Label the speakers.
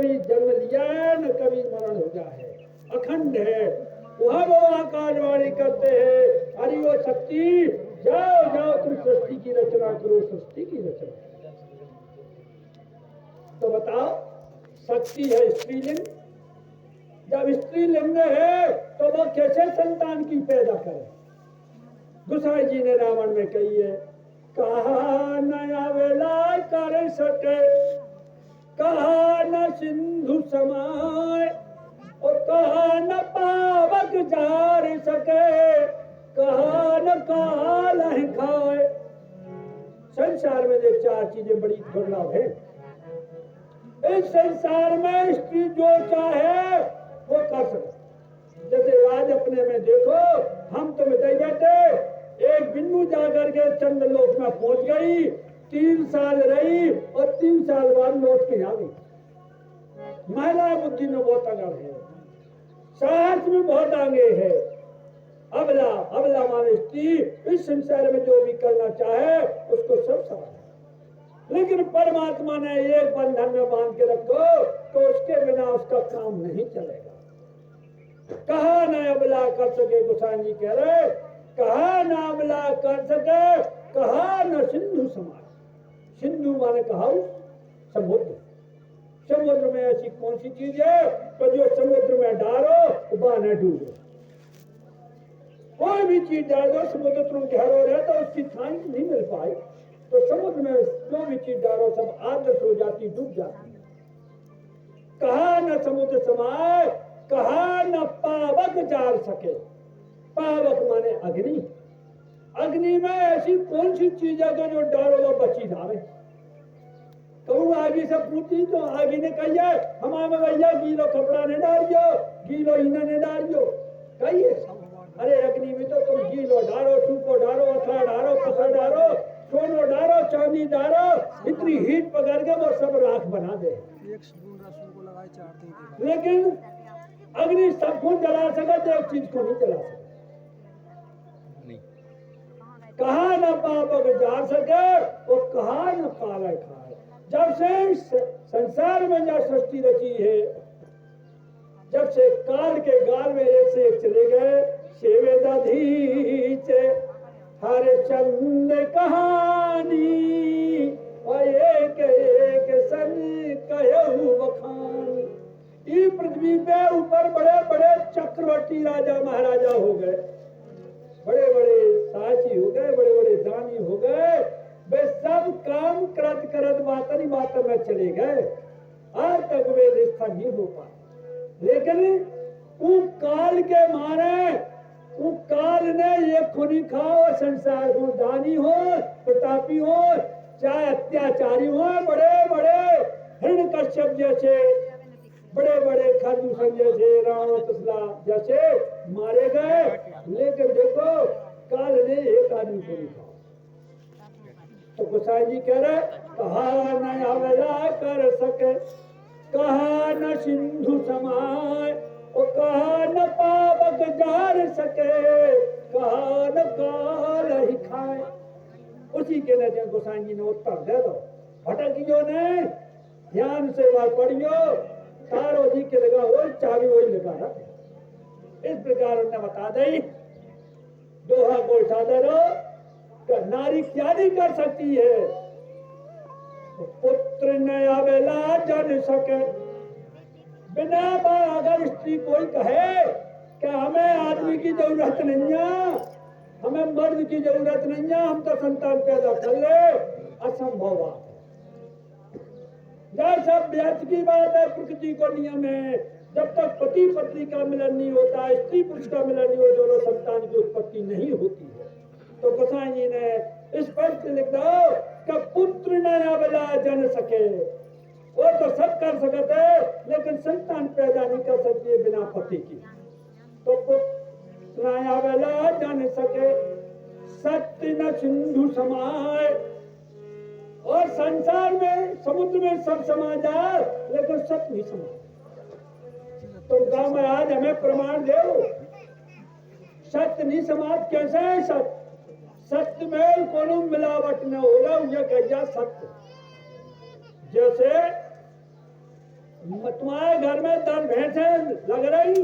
Speaker 1: कभी जन्म लिया है न कभी मरण हो गया है, अखंड है। वह वो आकाशवाणी करते हैं, अरे वो शक्ति जाओ जाओ तुम सृष्टि की रचना करो, सृष्टि की रचना। तो बताओ, शक्ति है स्त्रीलिंग, जब स्त्रीलिंग है तो वो कैसे संतान की पैदा करे? गोसाई जी ने रावण में कही है, कहा नया वेला कर सके, कहा न सिंधु समाए, और कहा न पावक जार सके, कहा न काल खाए। संसार में ये चार चीजें बड़ी दुर्लभ है। इस संसार में स्त्री जो चाहे वो कर सके। जैसे आज अपने में देखो, हम तो मिटाई बैठे, एक बिन्नू जाकर के चंद्रलोक में पहुंच गई, 3 साल रही और 3 साल बाद लौट के आ गई। महिला बुद्धि में बहुत अगर है, साहस में बहुत आगे है। अबला अबला माने स्त्री इस संसार में जो भी करना चाहे उसको सब सवाल, लेकिन परमात्मा ने एक बंधन में बांध के रखो तो उसके बिना उसका काम नहीं चलेगा। कहा न अबला कर सके, गोसाई जी कह रहे, कहा न अबला कर सके, कहा न सिंधु समाए। सिंधु माने कहा समुद्र। समुद्र में ऐसी कौन सी चीज है तो जो समुद्र में डालो वह न डूबे। कोई भी चीज डाल दो, समुद्र तुम गहरा रहे तो उसकी थाई नहीं मिल पाई, तो समुद्र में जो भी चीज डालो सब आदर्श हो जाती, डूब जाती। कहा न समुद्र समाए, कहा न पावक जार सके। पावक माने अग्नि। अग्नि में ऐसी कौन सी चीज है जो डालो वो बची जावे। कहूँ आगे से पूछी तो आगे ने कहिए, हमारे भैया गीलो कपड़ा नहीं डालियो, गीलो ईना नहीं डालियो। कहिए अरे अग्नि में तो तुम गीलो डालो, सूपो डालो, अथरा डालो, पत्थर डालो, सोनो डालो, चांदी डालो, इतनी हीट पकड़ के वो सब राख बना दे। लेकिन अग्नि सब कुछ जला सके तो एक चीज को नहीं जला सके। कहा न पापक जा सके वो कहा न काला खाए। जब से संसार में जब सृष्टि रची है, जब से काल के गाल में एक से एक चले गए, सेवेदाधीचे हर चंद कहानी और एक एक सन कहू बखान। इस पृथ्वी पे ऊपर बड़े बड़े चक्रवर्ती राजा महाराजा हो गए, बड़े बड़े साची हो गए, बड़े बड़े दानी हो गए, वे सब काम करत करत बातनी बात में चले गए। आज तक वे रिश्ता नहीं हो पाए। लेकिन वो काल के मारे, वो काल ने ये खुनी खाओ संसार को, दानी हो प्रतापी हो चाहे अत्याचारी हो, बड़े बड़े हिरण्यकश्यप जैसे, बड़े बड़े खरदूषण जैसे, रावण तसला जैसे मारे गए। लेकिन देखो काल ने एक आदमी को नहीं खाओ। तो गोसाई जी कह रहे, कहा न अबला कर सके, कहा न सिंधु समाए, और कहा न पावक जार सके, कहा न काल ही खाए। उसी के लिए गोसाई जी ने उत्तर दे दो। भटकियो ने ध्यान से बात पढ़ियो, तारो जी के लगा वो चाबी वही लगा रखे। इस प्रकार उन्हें बता दी, दोहा को उठा दे रो, नारी क्या नहीं कर सकती है। पुत्र न अबला जन सके, बिना अगर स्त्री कोई कहे कि हमें आदमी की जरूरत नहीं है, हमें मर्द की जरूरत नहीं है, हम तो संतान पैदा कर ले, असंभव बात है। यह सब व्यर्थ की बात है। प्रकृति को नियम है, जब तक पति पत्नी का मिलन नहीं होता, स्त्री पुरुष का मिलन नहीं हो, दोनों संतान की उत्पत्ति नहीं होती है। तो गोसाई जी ने स्पष्ट लिख दो कि पुत्र न अबला जन सके। वो तो सब कर सकते, लेकिन संतान पैदा नहीं कर सकती है बिना पति की। तो पुत्र न अबला जन सके, सत्य न सिंधु समाए। और संसार में समुद्र में सब समा जाए, लेकिन सत्य नहीं समा। तुम गांव में आज हमें प्रमाण दो, सत्य नहीं समाज कैसे है? सत्य में कोनो मिलावट न होगा, ये कह जा सत्य। जैसे तुम्हारे घर में 10 भैंसें लग रही